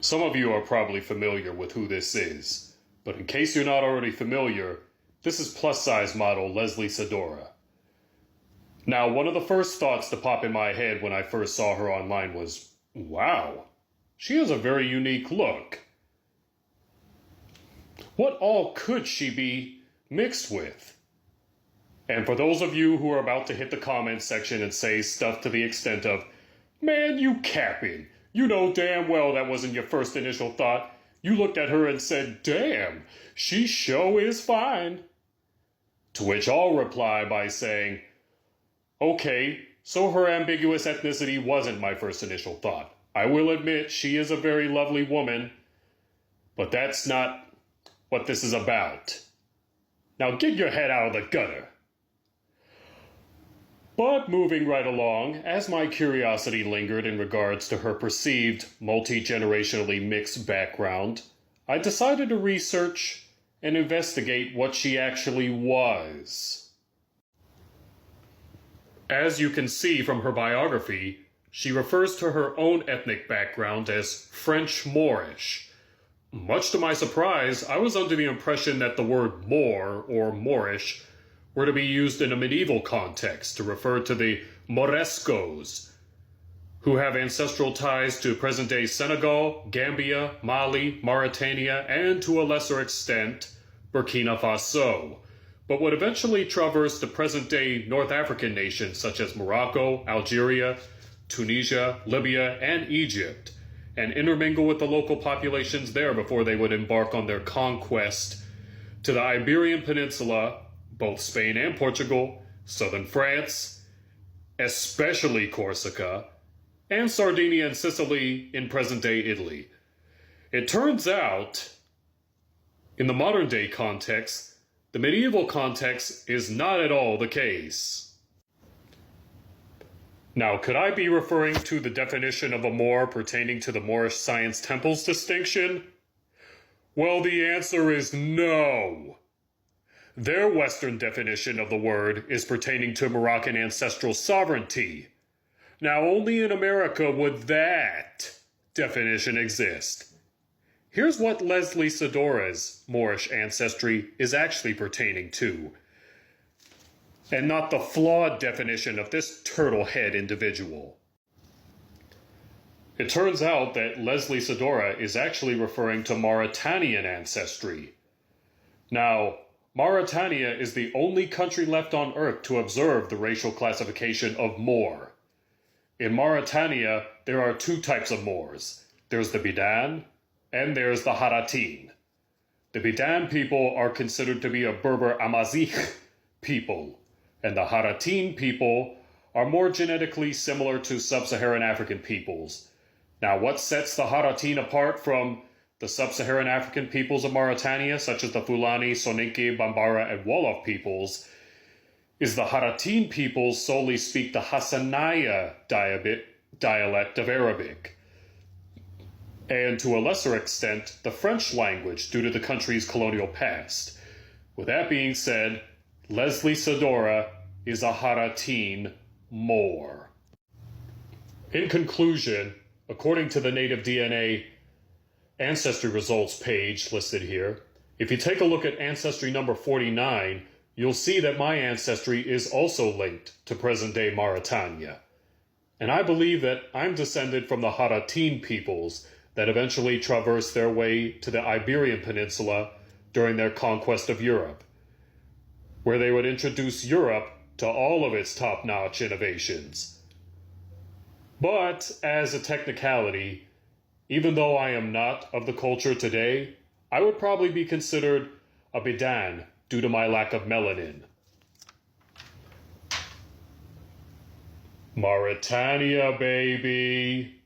Some of you are probably familiar with who this is, but in case you're not already familiar, this is plus-size model Leslie Sadora. Now, one of the first thoughts to pop in my head when I first saw her online was, wow, she has a very unique look. What all could she be mixed with? And for those of you who are about to hit the comment section and say stuff to the extent of, man, you capping. You know damn well that wasn't your first initial thought. You looked at her and said, damn, she sure is fine. To which I'll reply by saying, okay, so her ambiguous ethnicity wasn't my first initial thought. I will admit she is a very lovely woman, but that's not what this is about. Now get your head out of the gutter. But moving right along, as my curiosity lingered in regards to her perceived multi-generationally mixed background, I decided to research and investigate what she actually was. As you can see from her biography, she refers to her own ethnic background as French Moorish. Much to my surprise, I was under the impression that the word Moor or Moorish were to be used in a medieval context to refer to the Morescos, who have ancestral ties to present-day Senegal, Gambia, Mali, Mauritania, and to a lesser extent, Burkina Faso, but would eventually traverse the present-day North African nations such as Morocco, Algeria, Tunisia, Libya, and Egypt, and intermingle with the local populations there before they would embark on their conquest to the Iberian Peninsula, both Spain and Portugal, southern France, especially Corsica, and Sardinia and Sicily in present-day Italy. It turns out, in the modern-day context, the medieval context is not at all the case. Now, could I be referring to the definition of a Moor pertaining to the Moorish Science Temples distinction? Well, the answer is no. Their Western definition of the word is pertaining to Moroccan ancestral sovereignty. Now, only in America would that definition exist. Here's what Leslie Sadora's Moorish ancestry is actually pertaining to, and not the flawed definition of this turtle-head individual. It turns out that Leslie Sadora is actually referring to Mauritanian ancestry. Now, Mauritania is the only country left on Earth to observe the racial classification of Moor. In Mauritania, there are two types of Moors. There's the Bidan, and there's the Haratin. The Bidan people are considered to be a Berber Amazigh people, and the Haratin people are more genetically similar to sub-Saharan African peoples. Now, what sets the Haratin apart from the sub-Saharan African peoples of Mauritania, such as the Fulani, Soninke, Bambara, and Wolof peoples, is the Haratin peoples solely speak the Hassaniya dialect of Arabic, and to a lesser extent, the French language due to the country's colonial past. With that being said, Leslie Sadora is a Haratin Moor. In conclusion, according to the Native DNA Ancestry results page listed here, if you take a look at ancestry number 49, you'll see that my ancestry is also linked to present-day Mauritania. And I believe that I'm descended from the Haratin peoples that eventually traversed their way to the Iberian Peninsula during their conquest of Europe, where they would introduce Europe to all of its top-notch innovations. But, as a technicality, even though I am not of the culture today, I would probably be considered a Bidan due to my lack of melanin. Mauritania, baby!